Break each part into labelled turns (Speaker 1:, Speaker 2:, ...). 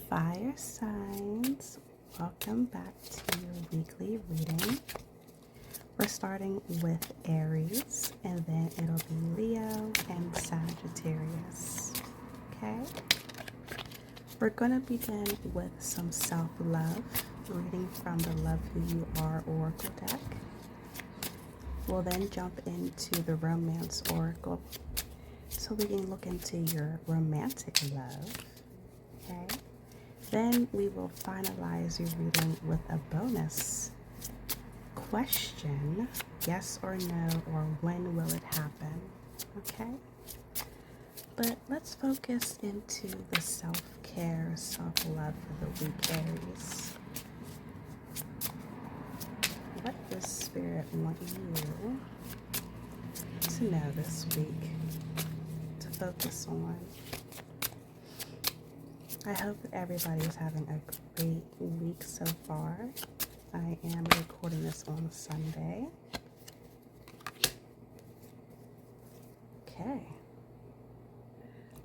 Speaker 1: Fire signs, welcome back to your weekly reading. We're starting with Aries, and then it'll be Leo and Sagittarius. Okay? We're going to begin with some self-love, reading from the Love Who You Are Oracle deck. We'll then jump into the Romance Oracle, so we can look into your romantic love. Okay? Then we will finalize your reading with a bonus question, yes or no, or when will it happen? Okay? But let's focus into the self-care, self-love for the week, Aries. What does Spirit want you to know this week, to focus on? I hope that everybody is having a great week so far. I am recording this on Sunday. Okay.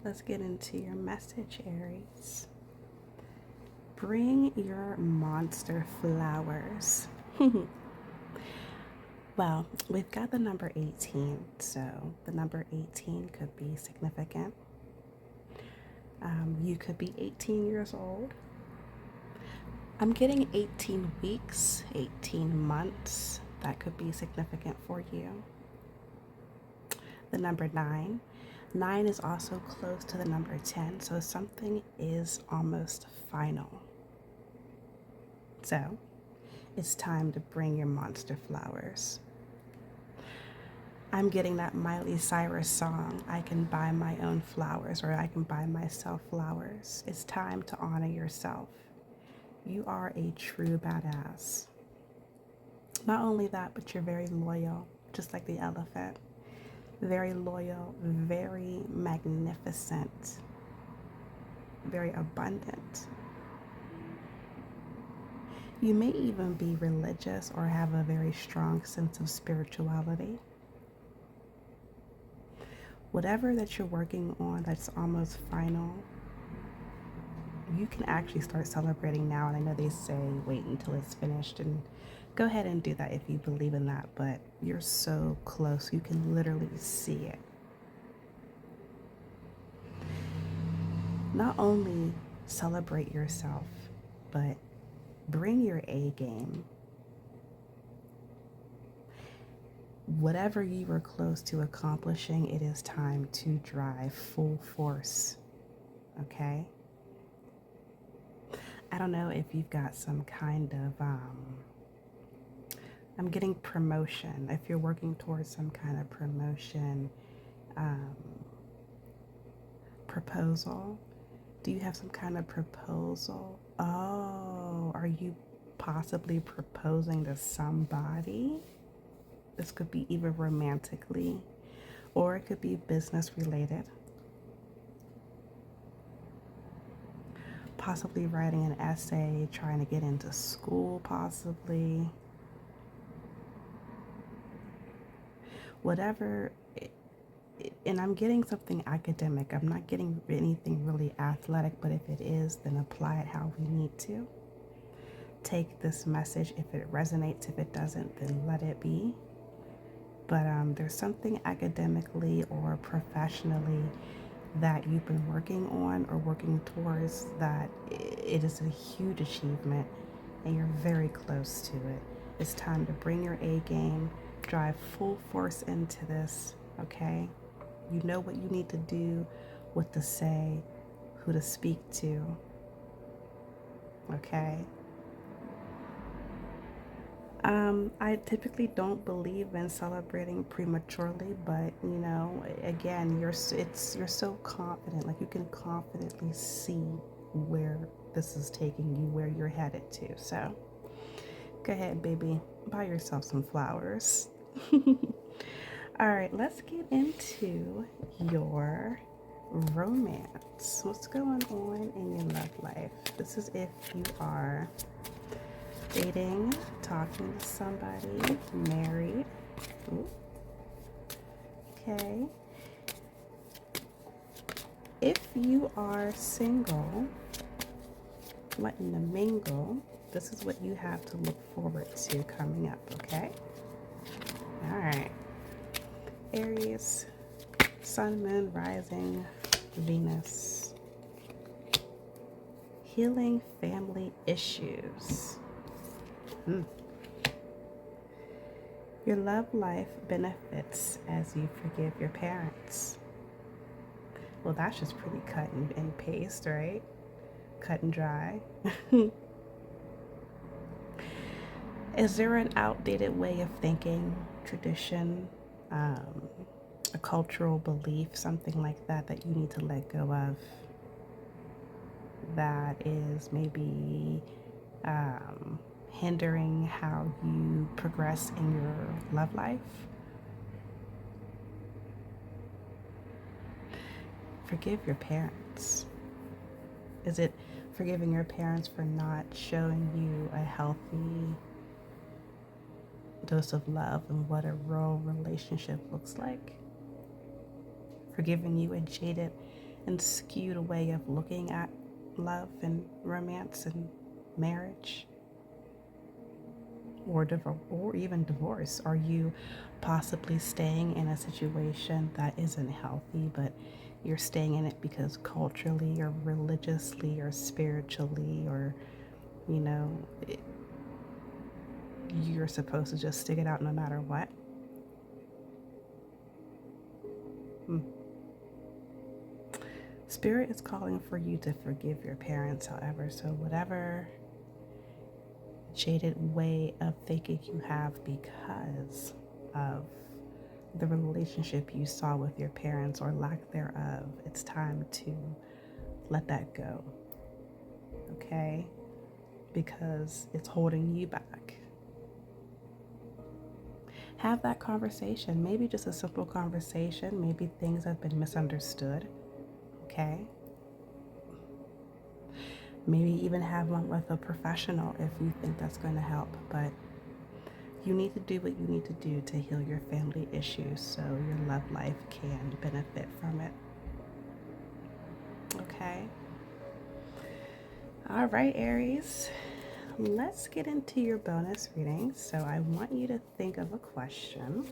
Speaker 1: Let's get into your message, Aries. Bring your monster flowers. Well, we've got the number 18, so the number 18 could be significant. You could be 18 years old. I'm getting 18 weeks, 18 months. That could be significant for you. The number 9. 9 is also close to the number 10, so something is almost final. So, it's time to bring your monster flowers. I'm getting that Miley Cyrus song, I can buy my own flowers, or I can buy myself flowers. It's time to honor yourself. You are a true badass. Not only that, but you're very loyal, just like the elephant. Very loyal, very magnificent, very abundant. You may even be religious or have a very strong sense of spirituality. Whatever that you're working on that's almost final, you can actually start celebrating now. And I know they say wait until it's finished, and go ahead and do that if you believe in that, but you're so close. You can literally see it. Not only celebrate yourself, but bring your A game. Whatever you were close to accomplishing, it is time to drive full force. Okay? I don't know if you've got some kind of, I'm getting promotion. If you're working towards some kind of promotion, proposal. Do you have some kind of proposal? Oh, are you possibly proposing to somebody? This could be either romantically, or it could be business related. Possibly writing an essay, trying to get into school, possibly. Whatever, and I'm getting something academic. I'm not getting anything really athletic, but if it is, then apply it how we need to. Take this message if it resonates. If it doesn't, then let it be. But there's something academically or professionally that you've been working on or working towards that it is a huge achievement and you're very close to it. It's time to bring your A game, drive full force into this, okay? You know what you need to do, what to say, who to speak to, okay? I typically don't believe in celebrating prematurely, but you know, again, you're so confident, like you can confidently see where this is taking you, where you're headed to. So go ahead, baby, buy yourself some flowers. All right, let's get into your romance. What's going on in your love life? This is if you are dating, talking to somebody, married. Ooh. Okay. If you are single, what in the mingle, this is what you have to look forward to coming up, okay? All right. Aries, Sun, Moon, Rising, Venus. Healing family issues. Your love life benefits as you forgive your parents. Well, that's just pretty cut and paste, right? Cut and dry. Is there an outdated way of thinking, tradition, a cultural belief, something like that, that you need to let go of? That is maybe hindering how you progress in your love life? Forgive your parents. Is it forgiving your parents for not showing you a healthy dose of love and what a real relationship looks like? Forgiving you a jaded and skewed way of looking at love and romance and marriage? Or even divorce? Are you possibly staying in a situation that isn't healthy, but you're staying in it because culturally or religiously or spiritually, or you're supposed to just stick it out no matter what? Spirit is calling for you to forgive your parents, however, so whatever jaded way of thinking you have because of the relationship you saw with your parents or lack thereof, it's time to let that go, okay? Because it's holding you back. Have that conversation, maybe just a simple conversation. Maybe things have been misunderstood, okay? Maybe even have one with a professional if you think that's going to help. But you need to do what you need to do to heal your family issues so your love life can benefit from it. Okay? All right, Aries. Let's get into your bonus reading. So I want you to think of a question.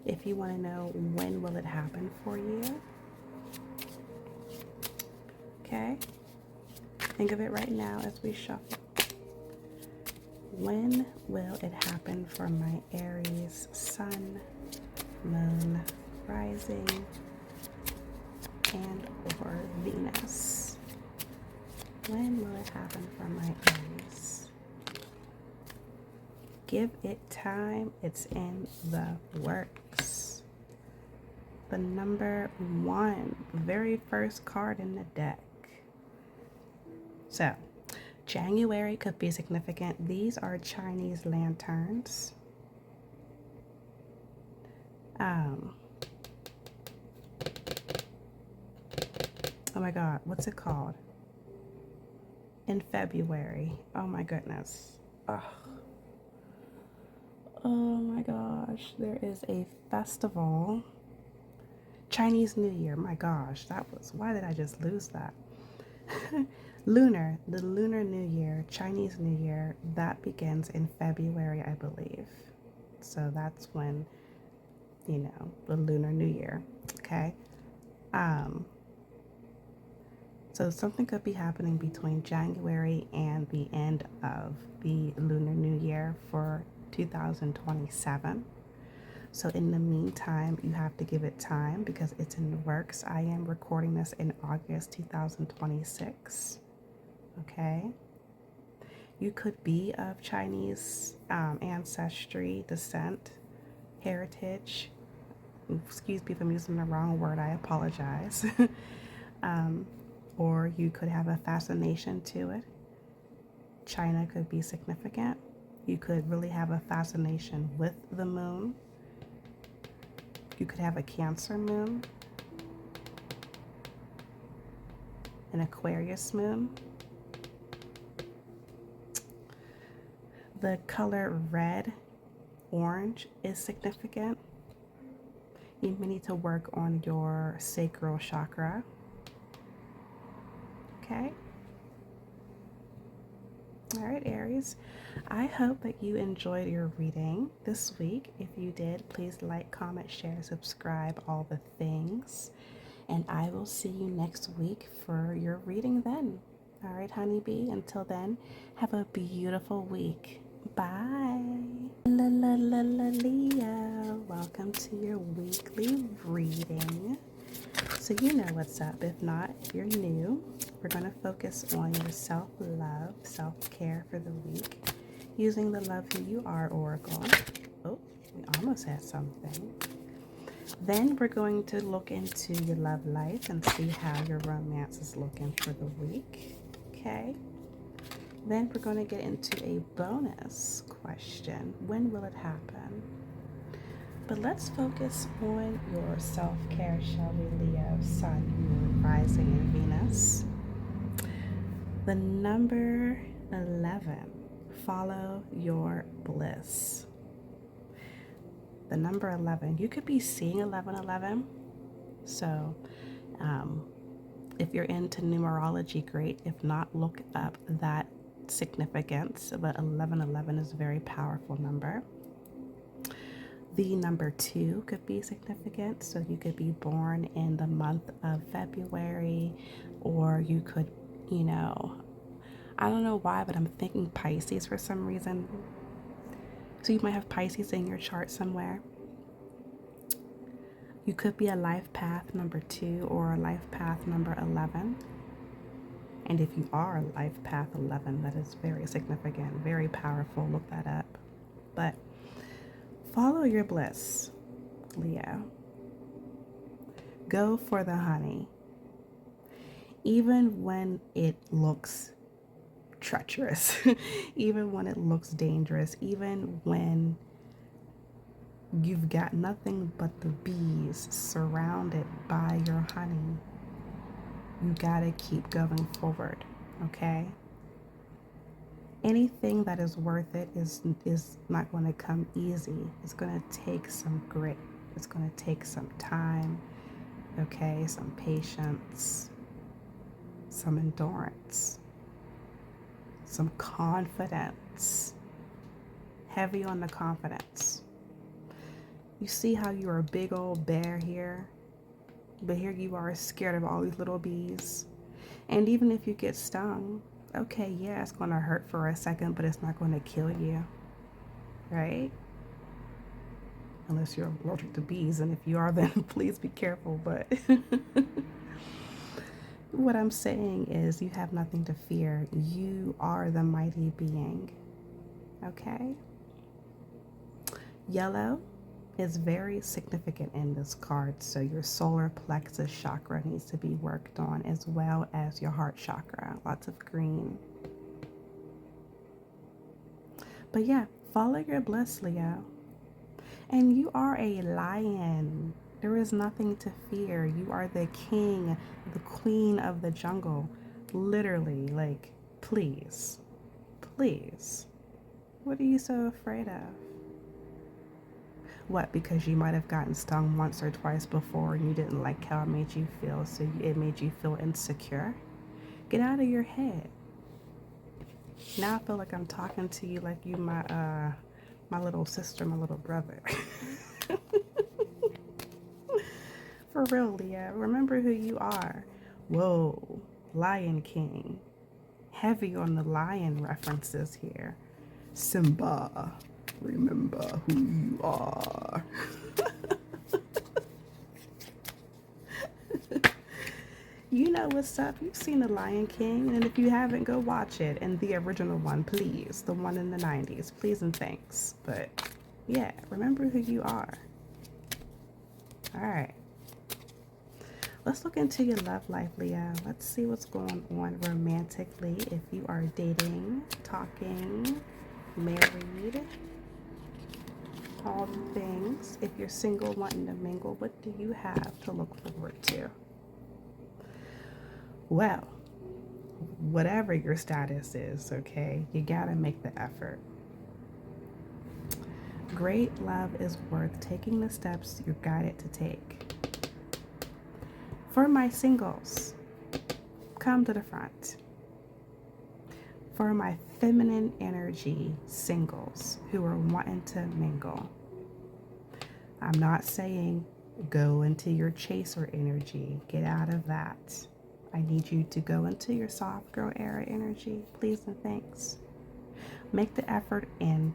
Speaker 1: If you want to know when will it happen for you. Okay? Think of it right now as we shuffle. When will it happen for my Aries Sun, Moon, Rising, and or Venus? When will it happen for my Aries? Give it time. It's in the works. The number 1, very first card in the deck. So, January could be significant. These are Chinese lanterns. Oh my God, what's it called? In February. Oh my goodness. Oh my gosh, there is a festival. Chinese New Year. My gosh, why did I just lose that? The Lunar New Year, Chinese New Year, that begins in February, I believe. So that's when, the Lunar New Year, okay? So something could be happening between January and the end of the Lunar New Year for 2027. So in the meantime, you have to give it time because it's in the works. I am recording this in August 2026. Okay. You could be of Chinese ancestry, descent, heritage. Excuse me if I'm using the wrong word, I apologize. Or you could have a fascination to it. China could be significant. You could really have a fascination with the moon. You could have a Cancer moon, an Aquarius moon. The color red, orange is significant. You may need to work on your sacral chakra. Okay? All right, Aries, I hope that you enjoyed your reading this week. If you did, please like, comment, share, subscribe, all the things. And I will see you next week for your reading then. All right, honeybee, until then, have a beautiful week. Bye. La la la la Leo. Welcome to your weekly reading. So you know what's up. If not, if you're new, we're going to focus on your self-love, self-care for the week using the Love Who You Are Oracle. Oh, we almost had something. Then we're going to look into your love life and see how your romance is looking for the week. Okay. Then we're going to get into a bonus question. When will it happen? But let's focus on your self-care, shall we, Leo, Sun, Moon, Rising, and Venus. The number 11, follow your bliss. The number 11, you could be seeing 1111. So if you're into numerology, great. If not, look up that significance. But 1111 is a very powerful number. The number 2 could be significant. So you could be born in the month of February, or you could, you know, I don't know why, but I'm thinking Pisces for some reason. So you might have Pisces in your chart somewhere. You could be a life path number 2 or a life path number 11. And if you are a life path 11, that is very significant, very powerful. Look that up. But follow your bliss, Leo. Go for the honey. Even when it looks treacherous, even when it looks dangerous, even when you've got nothing but the bees surrounded by your honey, you gotta keep going forward, okay? Anything that is worth it is not going to come easy. It's going to take some grit. It's going to take some time, okay? Some patience, some endurance, some confidence. Heavy on the confidence. You see how you're a big old bear here, but here you are scared of all these little bees. And even if you get stung, okay, yeah, it's going to hurt for a second, but it's not going to kill you, right? Unless you're allergic to bees, and if you are, then please be careful. But what I'm saying is you have nothing to fear. You are the mighty being, okay? Yellow is very significant in this card, so your solar plexus chakra needs to be worked on, as well as your heart chakra. Lots of green. But yeah, follow your bliss, Leo. And you are a lion. There is nothing to fear. You are the king, the queen of the jungle. Literally, like, please, please. What are you so afraid of? What, because you might have gotten stung once or twice before and you didn't like how it made you feel, so it made you feel insecure? Get out of your head. Now I feel like I'm talking to you like you my little sister, my little brother. For real, Leah. Remember who you are. Whoa, Lion King. Heavy on the lion references here. Simba. Remember who you are. You know what's up. You've seen The Lion King, and if you haven't, go watch it. And the original one, please. The one in the 90s. Please and thanks. But yeah, remember who you are. All right. Let's look into your love life, Leo. Let's see what's going on romantically. If you are dating, talking, married, all the things. If you're single, wanting to mingle, what do you have to look forward to? Well, whatever your status is, okay, you gotta make the effort. Great love is worth taking the steps you're guided to take. For my singles, come to the front. For my feminine energy singles who are wanting to mingle, I'm not saying go into your chaser energy. Get out of that. I need you to go into your soft girl era energy, please and thanks. Make the effort in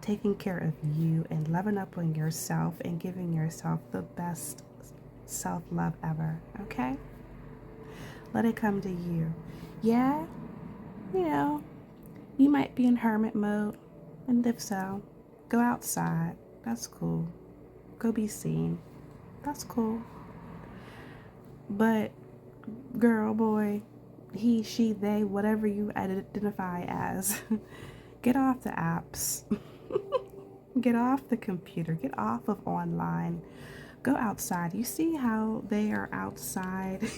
Speaker 1: taking care of you and loving up on yourself and giving yourself the best self-love ever, okay? Let it come to you. Yeah, you know, you might be in hermit mode, and if so, go outside. That's cool. Go be seen. That's cool. But girl, boy, he, she, they, whatever you identify as, get off the apps. Get off the computer. Get off of online. Go outside. You see how they are outside?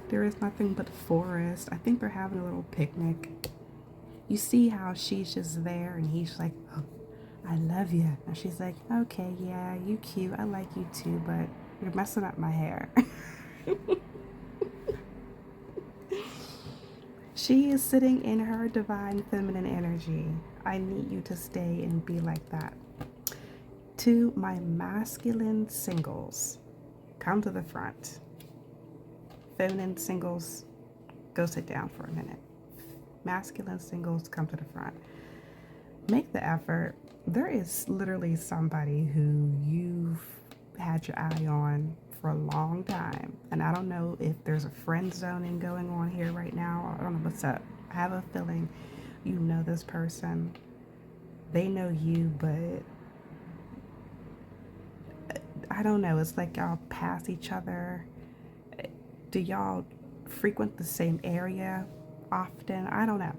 Speaker 1: There is nothing but forest. I think they're having a little picnic. You see how she's just there and he's like, oh, I love you. And she's like, okay, yeah, you cute. I like you too, but you're messing up my hair. She is sitting in her divine feminine energy. I need you to stay and be like that. To my masculine singles, come to the front. Feminine singles, go sit down for a minute. Masculine singles, come to the front. Make the effort. There is literally somebody who you've had your eye on for a long time. And I don't know if there's a friend zoning going on here right now. I don't know what's up. I have a feeling you know this person. They know you, but I don't know. It's like y'all pass each other. Do y'all frequent the same area often? I don't know.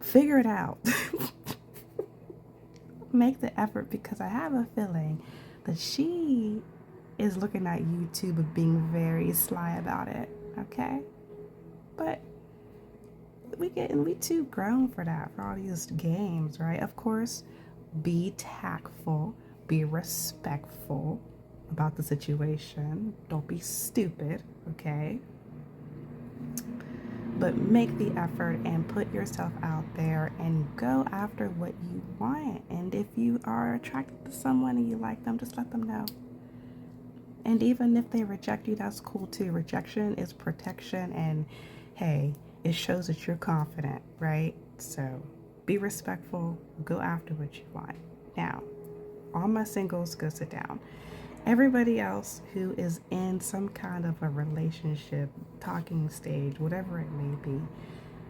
Speaker 1: Figure it out. Make the effort, because I have a feeling that she is looking at you too, but being very sly about it. Okay? But we too grown for that, for all these games, right? Of course, be tactful, be respectful about the situation. Don't be stupid, okay? But make the effort and put yourself out there and go after what you want. And if you are attracted to someone and you like them, just let them know. And even if they reject you, that's cool too. Rejection is protection, and hey, it shows that you're confident, right? So be respectful, go after what you want. Now, all my singles, go sit down. Everybody else who is in some kind of a relationship, talking stage, whatever it may be,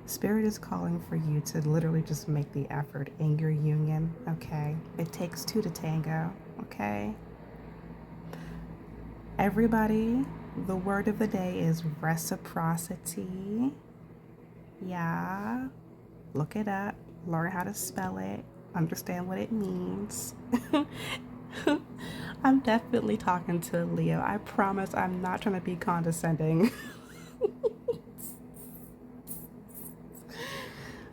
Speaker 1: Spirit is calling for you to literally just make the effort in your union, okay? It takes two to tango, okay? Everybody, the word of the day is reciprocity. Yeah, look it up, learn how to spell it, understand what it means. I'm definitely talking to Leo. I promise I'm not trying to be condescending.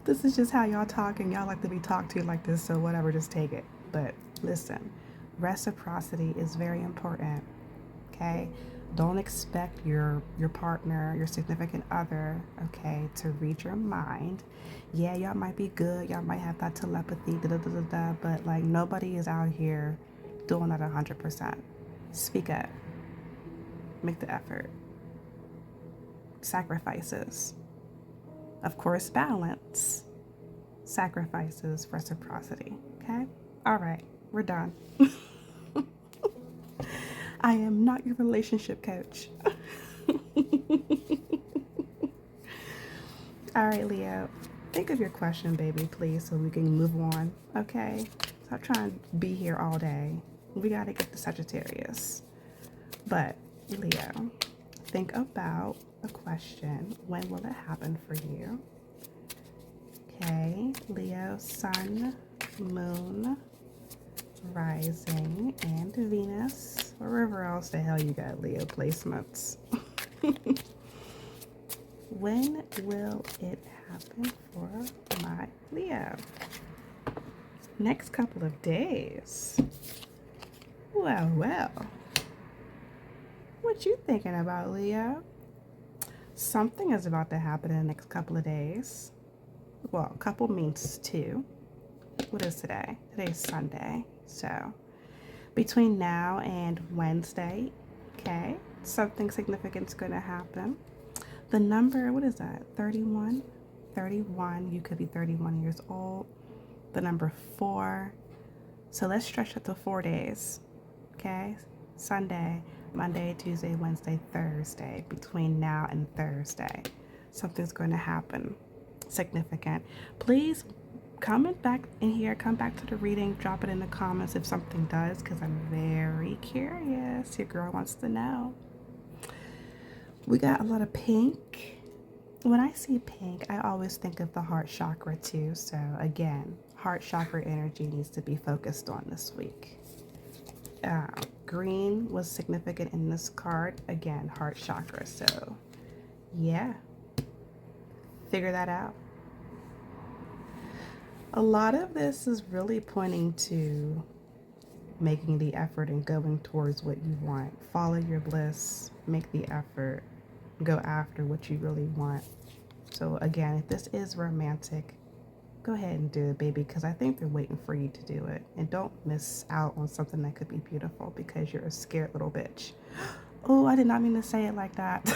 Speaker 1: This is just how y'all talk, and y'all like to be talked to like this, so whatever, just take it. But listen, reciprocity is very important, okay? Don't expect your partner, your significant other, okay, to read your mind. Yeah, y'all might be good, y'all might have that telepathy, but like nobody is out here doing that 100%. Speak up. Make the effort. Sacrifices. Of course, balance. Sacrifices, reciprocity. Okay? All right, we're done. I am not your relationship coach. All right, Leo. Think of your question, baby, please, so we can move on. Okay? Stop trying to be here all day. We got to get to Sagittarius. But, Leo, think about a question. When will it happen for you? Okay, Leo, Sun, Moon, Rising, and Venus, or wherever else the hell you got Leo placements. When will it happen for my Leo? Next couple of days. Well, well. What you thinking about, Leo? Something is about to happen in the next couple of days. Well, couple means two. What is today? Today's Sunday. So between now and Wednesday, okay, something significant is going to happen. The number, what is that? 31? 31, you could be 31 years old. The number 4. So let's stretch it to 4 days, okay? Sunday, Monday, Tuesday, Wednesday, Thursday. Between now and Thursday, something's going to happen significant. Please comment back in here, come back to the reading, drop it in the comments if something does, because I'm very curious. Your girl wants to know. We got a lot of pink. When I see pink, I always think of the heart chakra too. So again, heart chakra energy needs to be focused on this week. Green was significant in this card. Again, heart chakra. So yeah, figure that out. A lot of this is really pointing to making the effort and going towards what you want. Follow your bliss, make the effort, go after what you really want. So again, if this is romantic, go ahead and do it, baby, because I think they're waiting for you to do it. And don't miss out on something that could be beautiful because you're a scared little bitch. Oh, I did not mean to say it like that.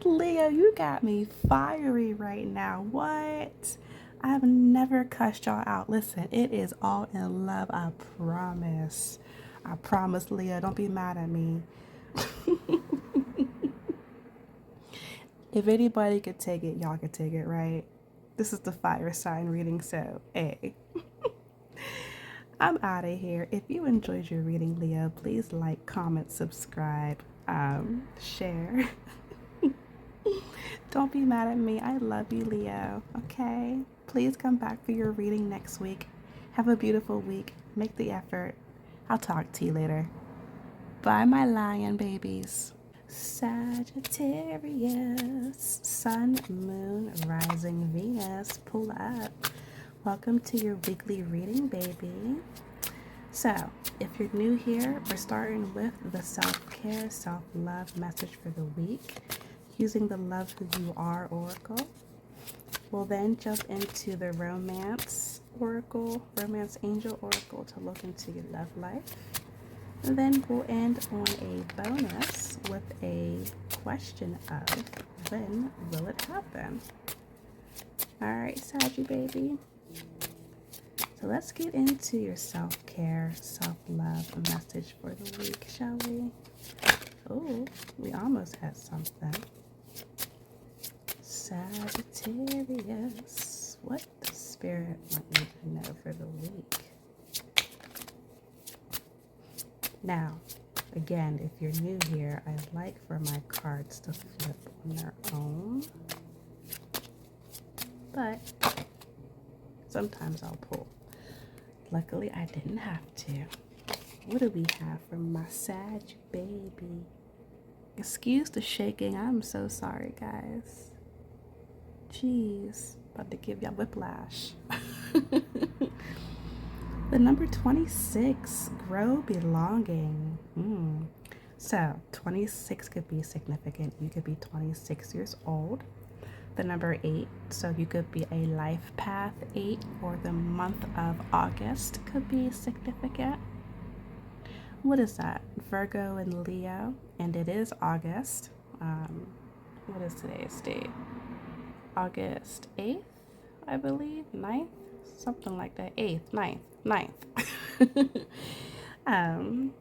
Speaker 1: Leo, you got me fiery right now. What? I've never cussed y'all out. Listen, it is all in love. I promise. I promise, Leo. Don't be mad at me. If anybody could take it, y'all could take it, right? This is the fire sign reading, so hey. I'm out of here. If you enjoyed your reading, Leo, please like, comment, subscribe, share. Don't be mad at me. I love you, Leo. Okay? Please come back for your reading next week. Have a beautiful week. Make the effort. I'll talk to you later. Bye, my lion babies. Sagittarius, Sun, Moon, Rising, Venus, pull up. Welcome to your weekly reading, baby. So, if you're new here, we're starting with the self-care, self-love message for the week, using the Love Who You Are Oracle. We'll then jump into the Romance Oracle, Romance Angel Oracle to look into your love life. And then we'll end on a bonus with a question of when will it happen? All right, Saggy baby. So let's get into your self-care, self-love message for the week, shall we? Oh, we almost had something. Sagittarius, what does Spirit want you to know for the week? Now, again, if you're new here, I like for my cards to flip on their own, but sometimes I'll pull. Luckily, I didn't have to. What do we have from my Sag baby? Excuse the shaking. I'm so sorry, guys. Jeez, about to give y'all whiplash. The number 26, grow belonging. So 26 could be significant. You could be 26 years old. The number 8, so you could be a life path 8, or the month of August could be significant. What is that? Virgo and Leo, and it is August. What is today's date? August 8th, I believe, 9th, something like that. 8th, 9th. And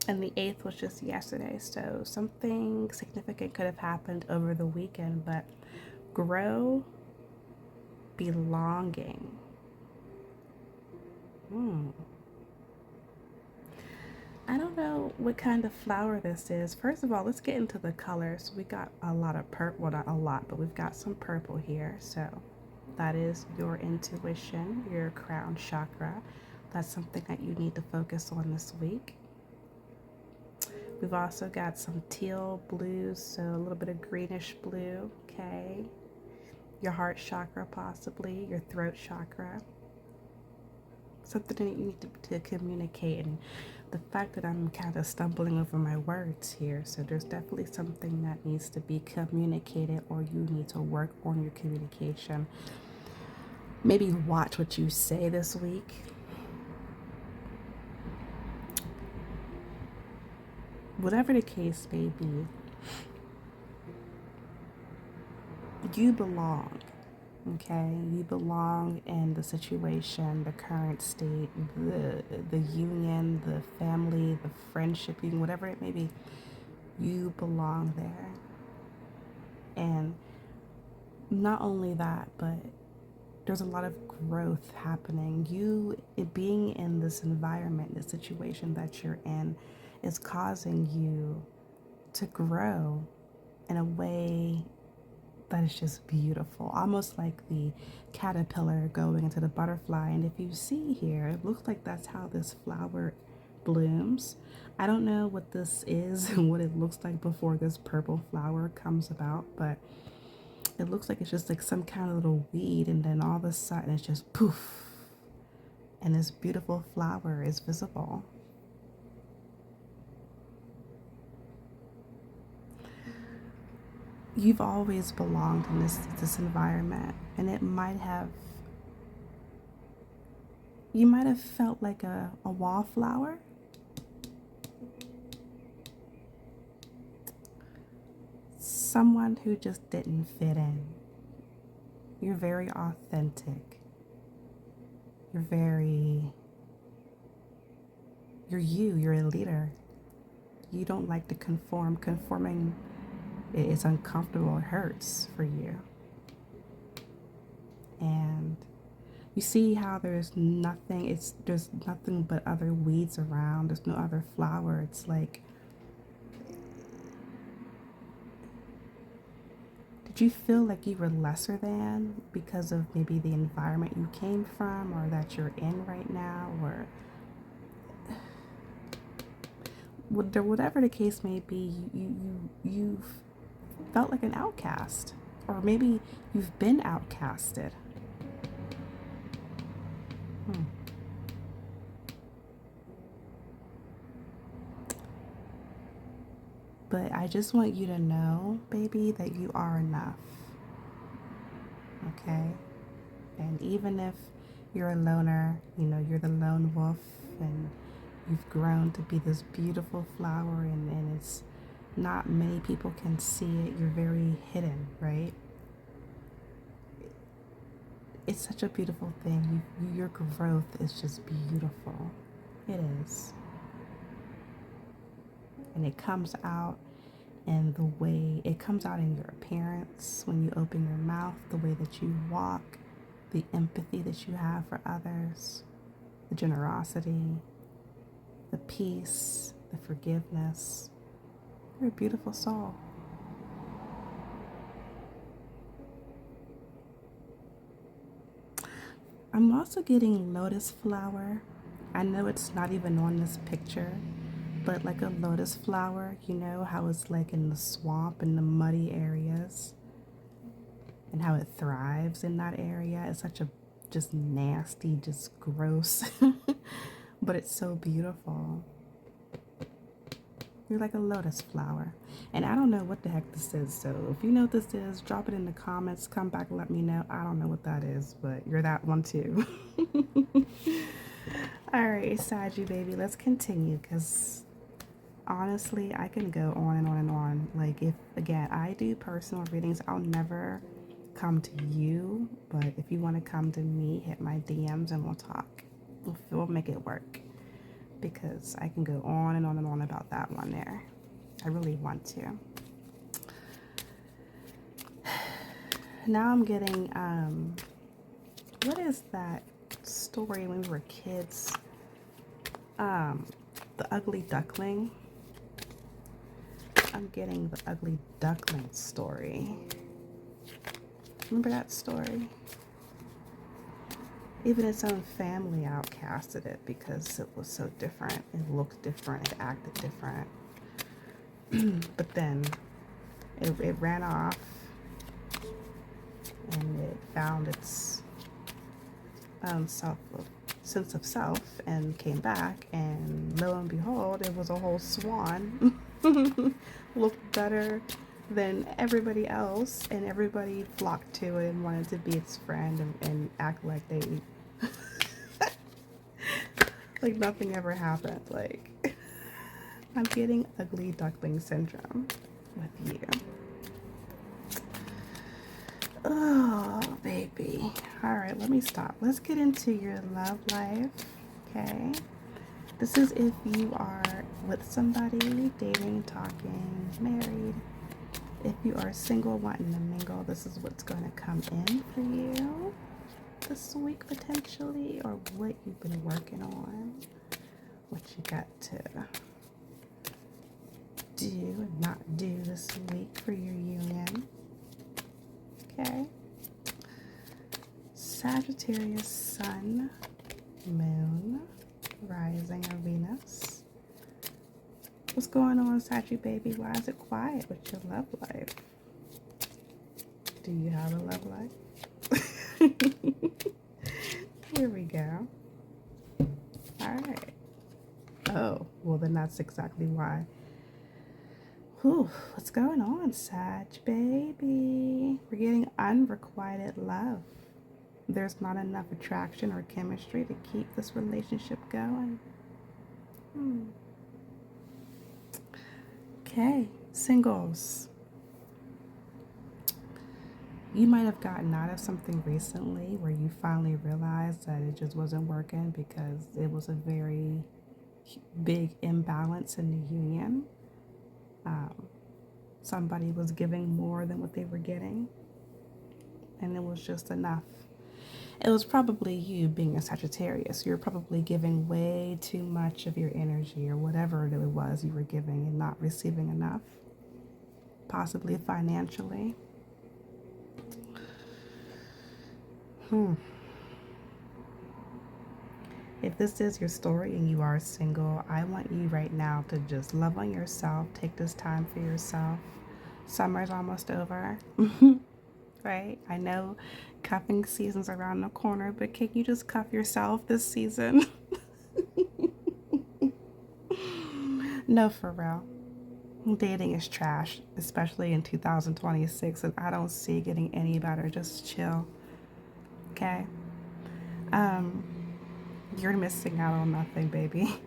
Speaker 1: the 8th was just yesterday, so something significant could have happened over the weekend, but grow belonging. I don't know what kind of flower this is. First of all, let's get into the colors. We got a lot of purple, well, not a lot, but we've got some purple here. So that is your intuition, your crown chakra. That's something that you need to focus on this week. We've also got some teal blues, so a little bit of greenish blue, okay? Your heart chakra possibly, your throat chakra. something that you need to communicate. And the fact that I'm kind of stumbling over my words here, so there's definitely something that needs to be communicated, or you need to work on your communication. Maybe watch what you say this week. Whatever the case may be, you belong. Okay, you belong in the situation, the current state, the union, the family, the friendship, whatever it may be. You belong there. And not only that, but there's a lot of growth happening. You being in this environment, this situation that you're in, is causing you to grow in a way that is just beautiful, almost like the caterpillar going into the butterfly. And if you see here, it looks like that's how this flower blooms. I don't know what this is and what it looks like before this purple flower comes about, but it looks like it's just like some kind of little weed, and then all of a sudden it's just poof, and this beautiful flower is visible. You've always belonged in this environment, and you might have felt like a wallflower. Someone who just didn't fit in. You're very authentic. You're you. You're a leader. You don't like to conform. Conforming is uncomfortable. It hurts for you. And you see how there's nothing but other weeds around. There's no other flower. It's like, did you feel like you were lesser than because of maybe the environment you came from, or that you're in right now, or whatever the case may be, you felt like an outcast, or maybe you've been outcasted. But I just want you to know, baby, that you are enough. Okay? And even if you're a loner, you're the lone wolf, and you've grown to be this beautiful flower, and it's not many people can see it. You're very hidden, right? It's such a beautiful thing. Your growth is just beautiful. It is. And it comes out in the way, it comes out in your appearance, when you open your mouth, the way that you walk, the empathy that you have for others, the generosity, the peace, the forgiveness. You're a beautiful soul. I'm also getting lotus flower. I know it's not even on this picture, but like a lotus flower, how it's like in the swamp, in the muddy areas, and how it thrives in that area. It's such a just nasty, just gross, but it's so beautiful. You're like a lotus flower. And I don't know what the heck this is, so if you know what this is, drop it in the comments. Come back and let me know. I don't know what that is, but you're that one too. All right, Saggy baby, let's continue, because honestly, I can go on and on and on. Like, if, again, I do personal readings, I'll never come to you, but if you want to come to me, hit my DMs and we'll talk. We'll make it work, because I can go on and on and on about that one there. I really want to. Now I'm getting, what is that story when we were kids? The Ugly Duckling. I'm getting the Ugly Duckling story. Remember that story? Even its own family outcasted it because it was so different. It looked different. It acted different. But then it ran off, and it found its own sense of self and came back, and lo and behold, it was a whole swan. Looked better than everybody else, and everybody flocked to it and wanted to be its friend and act like they like nothing ever happened. Like, I'm getting ugly duckling syndrome with you. Oh, baby. All right, let me stop. Let's get into your love life, okay? This is if you are with somebody, dating, talking, married. If you are single, wanting to mingle, this is what's going to come in for you this week, potentially, or what you've been working on, what you got to do and not do this week for your union. Okay. Sagittarius, Sun, Moon, Rising of Venus. What's going on, Saggy baby? Why is it quiet with your love life? Do you have a love life? Here we go. All right. Oh, well then that's exactly why. Whew, what's going on, Sag baby? We're getting unrequited love. There's not enough attraction or chemistry to keep this relationship going. Okay, singles. You might have gotten out of something recently where you finally realized that it just wasn't working because it was a very big imbalance in the union. Somebody was giving more than what they were getting, and it was just enough. It was probably you being a Sagittarius. You're probably giving way too much of your energy or whatever it was you were giving and not receiving enough, possibly financially. If this is your story and you are single, I want you right now to just love on yourself. Take this time for yourself. Summer's almost over, right? I know cuffing season's around the corner, but can you just cuff yourself this season? No, for real. Dating is trash, especially in 2026, and I don't see it getting any better. Just chill, okay? You're missing out on nothing, baby.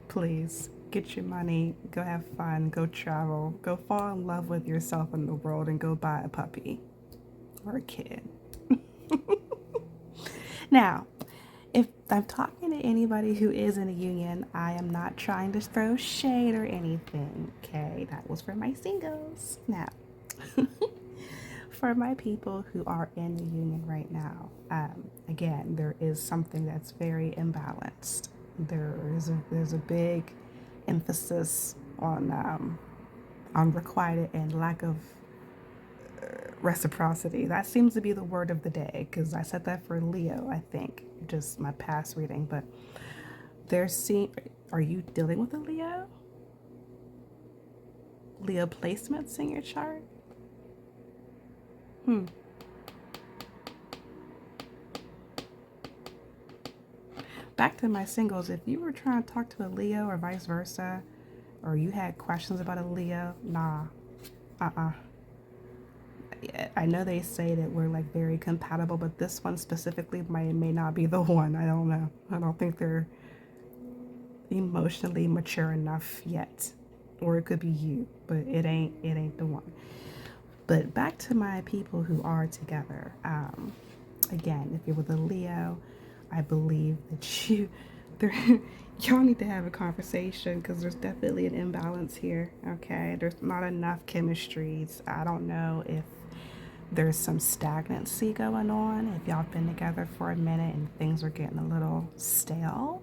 Speaker 1: Please, get your money, go have fun, go travel, go fall in love with yourself and the world, and go buy a puppy or a kid. Now, if I'm talking to anybody who is in a union, I am not trying to throw shade or anything, okay? That was for my singles. Now, for my people who are in the union right now, again, there is something that's very imbalanced. There's a big emphasis on requited and lack of reciprocity. That seems to be the word of the day, because I said that for Leo, I think, just my past reading. But are you dealing with a Leo? Leo placements in your chart? Back to my singles. If you were trying to talk to a Leo or vice versa, or you had questions about a Leo, nah. I know they say that we're like very compatible, but this one specifically may not be the one. I don't know. I don't think they're emotionally mature enough yet. Or it could be you, but it ain't the one. But back to my people who are together. Again, if you're with a Leo, I believe that y'all need to have a conversation, because there's definitely an imbalance here. Okay, there's not enough chemistry. I don't know if there's some stagnancy going on, if y'all been together for a minute and things are getting a little stale.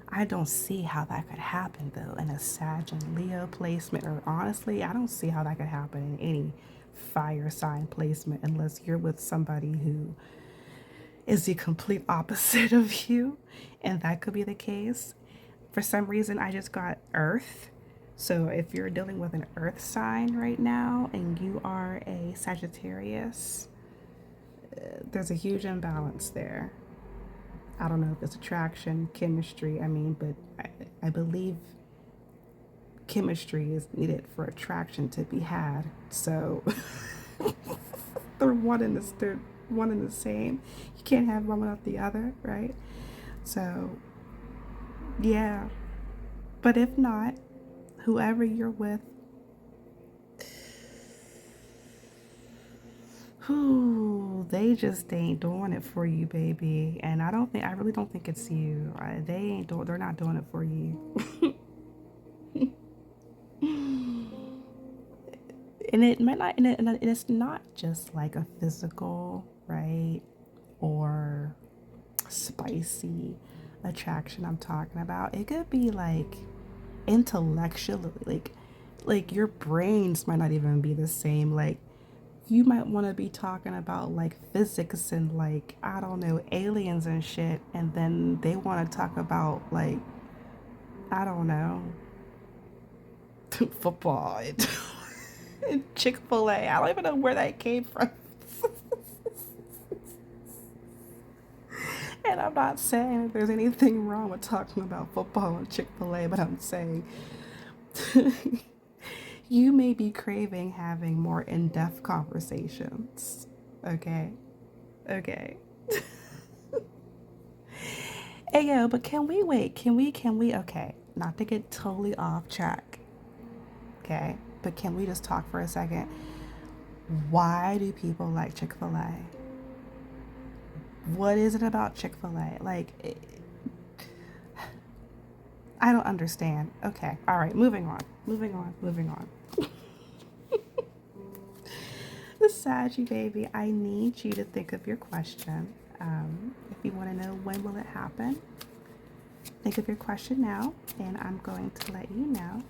Speaker 1: I don't see how that could happen though in a Sag and Leo placement, or honestly, I don't see how that could happen in any fire sign placement unless you're with somebody who is the complete opposite of you, and that could be the case. For some reason, I just got Earth. So if you're dealing with an Earth sign right now and you are a Sagittarius, there's a huge imbalance there. I don't know if it's attraction, chemistry. I mean, but I believe chemistry is needed for attraction to be had. So they're one and the same. You can't have one without the other, right? So yeah. But if not, whoever you're with, who they just ain't doing it for you, baby. And I really don't think it's you. They're not doing it for you. And it might not, and it's not just like a physical, right? Or spicy attraction I'm talking about. It could be like intellectually, like your brains might not even be the same. Like you might want to be talking about like physics and like I don't know aliens and shit, and then they want to talk about like I don't know football and Chick-fil-A. I don't even know where that came from. And I'm not saying that there's anything wrong with talking about football and Chick-fil-A, but I'm saying you may be craving having more in-depth conversations. Okay? Okay. Hey, yo, but can we wait? Okay, not to get totally off track. Okay? But can we just talk for a second? Why do people like Chick-fil-A? What is it about Chick-fil-A? I don't understand. Okay. All right. Moving on. The Saggy baby, I need you to think of your question. If you want to know when will it happen, think of your question now, and I'm going to let you know.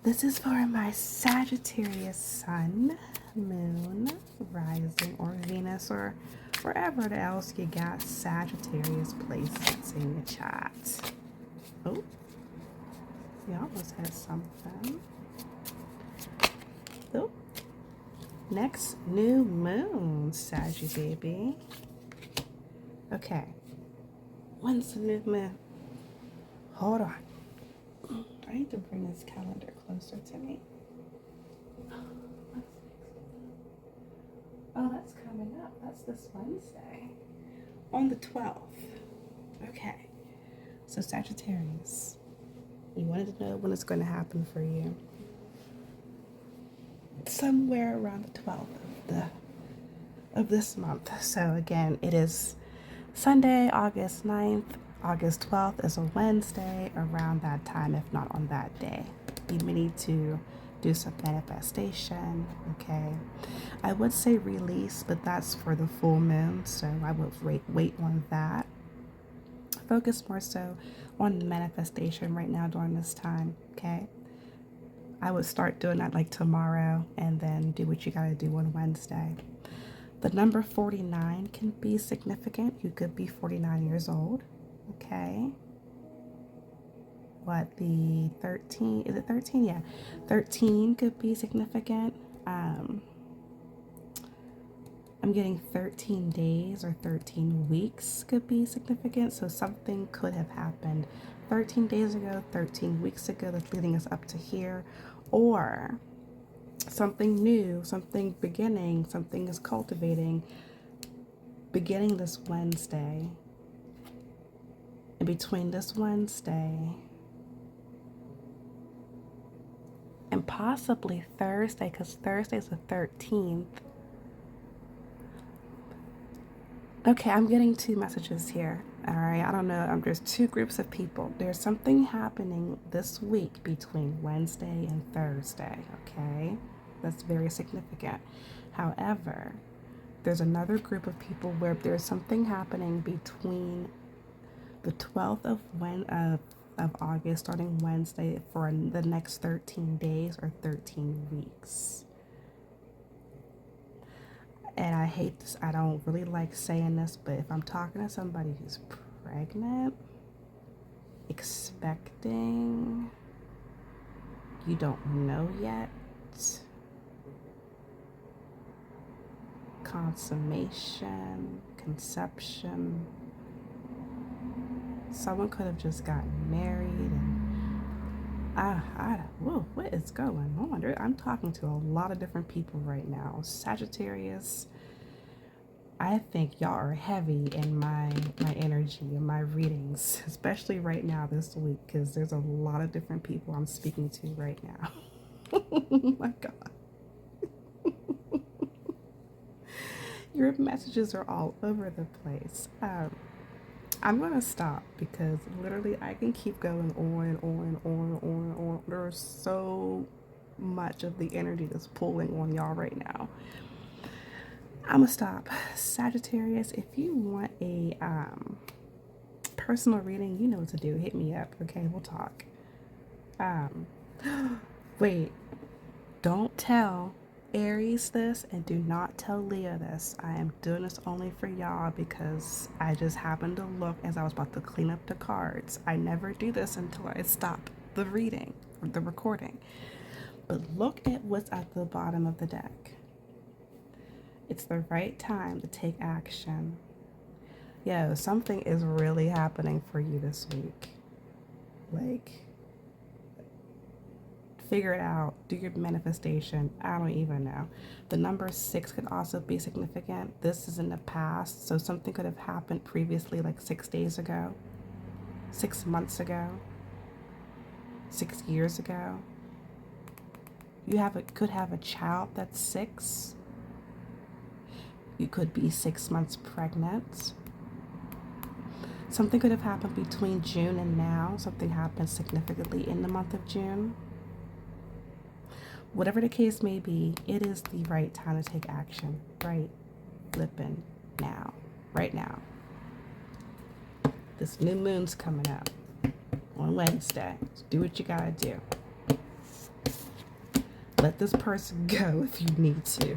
Speaker 1: This is for my Sagittarius sun, moon, rising, or Venus, or wherever else you got Sagittarius placements in your chart. Oh, you almost had something. Oh, next new moon, Saggy baby. Okay, when's the new moon? Hold on. I need to bring this calendar closer to me. Oh, that's coming up. That's this Wednesday. On the 12th. Okay. So Sagittarius, you wanted to know when it's going to happen for you. Somewhere around the 12th of this month. So again, it is Sunday, August 9th. August 12th is a Wednesday around that time, if not on that day. You may need to do some manifestation, okay? I would say release, but that's for the full moon, so I would wait on that. Focus more so on manifestation right now during this time, okay? I would start doing that like tomorrow and then do what you gotta do on Wednesday. The number 49 can be significant. You could be 49 years old, okay? What, the 13, is it 13? Yeah, 13 could be significant. I'm getting 13 days or 13 weeks could be significant. So something could have happened 13 days ago, 13 weeks ago that's leading us up to here. Or something new, something beginning, something is cultivating, beginning this Wednesday. And between this Wednesday and possibly Thursday, because Thursday is the 13th. Okay, I'm getting two messages here. All right, I don't know. There's two groups of people. There's something happening this week between Wednesday and Thursday, okay? That's very significant. However, there's another group of people where there's something happening between the 12th of August, starting Wednesday, for the next 13 days or 13 weeks. And I hate this, I don't really like saying this, but if I'm talking to somebody who's pregnant, expecting, you don't know yet, consummation, conception, Someone could have just gotten married and whoa, what is going on? I'm talking to a lot of different people right now. Sagittarius, I think y'all are heavy in my energy and my readings, especially right now this week, because there's a lot of different people I'm speaking to right now. Oh my God. Your messages are all over the place. I'm gonna stop because literally I can keep going on and on and on and on and on. There's so much of the energy that's pulling on y'all right now. I'm gonna stop. Sagittarius, if you want a personal reading, you know what to do. Hit me up, okay? We'll talk. Wait, don't tell Aries this and do not tell Leo this. I am doing this only for y'all because I just happened to look as I was about to clean up the cards. I never do this until I stop the reading or the recording. But look at what's at the bottom of the deck. It's the right time to take action. Yo, something is really happening for you this week. Like, figure it out, do your manifestation. I don't even know. The number 6 could also be significant. This is in the past, so something could have happened previously, like 6 days ago, 6 months ago, 6 years ago. You could have a child that's 6. You could be 6 months pregnant. Something could have happened between June and now. Something happened significantly in the month of June. Whatever the case may be, it is the right time to take action. Right flipping now. Right now. This new moon's coming up on Wednesday. So do what you gotta do. Let this person go if you need to.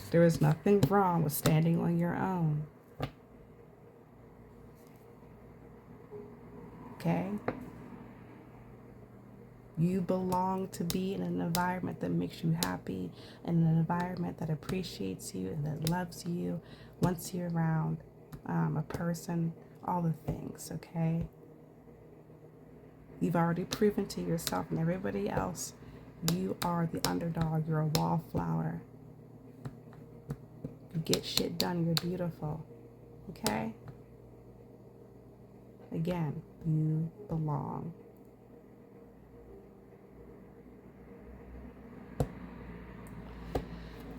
Speaker 1: There is nothing wrong with standing on your own. Okay? You belong to be in an environment that makes you happy, in an environment that appreciates you and that loves you, wants you around, a person, all the things, okay? You've already proven to yourself and everybody else, you are the underdog, you're a wallflower. You get shit done, you're beautiful, okay? Again, you belong.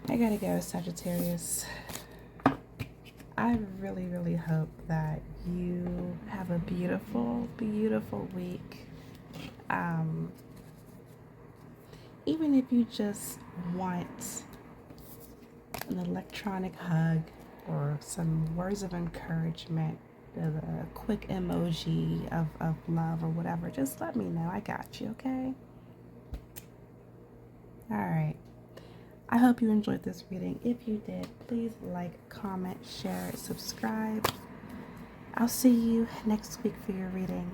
Speaker 1: I gotta go, Sagittarius. I really, really hope that you have a beautiful, beautiful week. Even if you just want an electronic hug or some words of encouragement, a quick emoji of love or whatever, just let me know. I got you, okay? All right. I hope you enjoyed this reading. If you did, please like, comment, share, subscribe. I'll see you next week for your reading.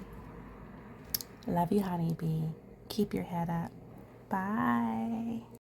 Speaker 1: Love you, honeybee. Keep your head up. Bye.